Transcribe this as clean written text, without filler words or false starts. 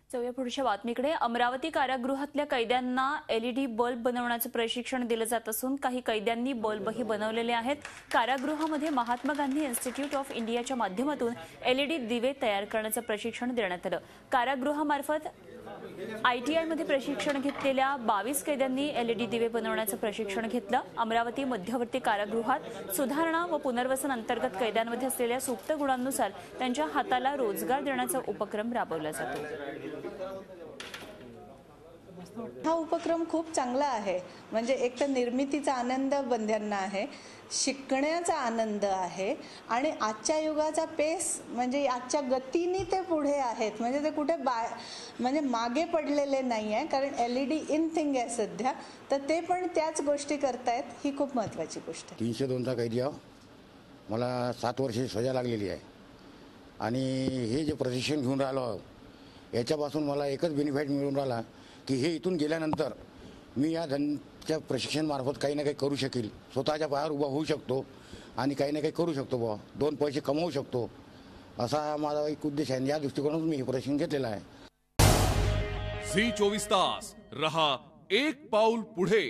जाऊया पुढच्या बातमीकडे। अमरावती कारागृहातल्या कैद्यांना एलईडी बल्ब बनवण्याचं प्रशिक्षण दिलं जात असून काही कैद्यांनी बल्बही बनवलेले आहेत। कारागृहामध्ये महात्मा गांधी इन्स्टिट्यूट ऑफ इंडियाच्या माध्यमातून एलईडी दिवे तयार करण्याचं प्रशिक्षण देण्यात आलं। कारागृहामार्फत आयटीआय मध्ये प्रशिक्षण घेतलेल्या 22 कैद्यांनी एलईडी दिवे बनवण्याचं प्रशिक्षण घेतलं। अमरावती मध्यवर्ती कारागृहात सुधारणा व पुनर्वसन अंतर्गत कैद्यांमध्ये असलेल्या सुप्त गुणांनुसार त्यांच्या हाताला रोजगार देण्याचा उपक्रम राबवला जातो। हा उपक्रम खूप चांगला आहे। म्हणजे एक तर निर्मितीचा आनंद बंध्यांना आहे, शिकण्याचा आनंद आहे आणि आजच्या युगाचा पेस म्हणजे आजच्या गतीने ते पुढे आहेत। म्हणजे ते कुठे म्हणजे मागे पडलेले नाही आहे, कारण एलईडी इन थिंग आहे सध्या, तर ते पण त्याच गोष्टी करतायत। ही खूप महत्त्वाची गोष्ट आहे। 302चा कैदी आहे, मला 7 वर्षे सजा लागलेली आहे आणि हे जे प्रशिक्षण घेऊन राहिलो याच्यापासून मला एकच बेनिफिट मिळून राहिला की हे इथून गेल्यानंतर मी या धंद्याच्या प्रशिक्षणामार्फत काही ना काही करू शकेल, स्वतःच्या पायावर उभा होऊ शकतो आणि काही ना काही करू शकतो, बुवा 2 पैसे कमवू शकतो, असा माझा एक उद्देश आहे। या दृष्टिकोनातून मी हे प्रशिक्षण घेतलेलं आहे। झी 24 तास रहा एक पाऊल पुढे।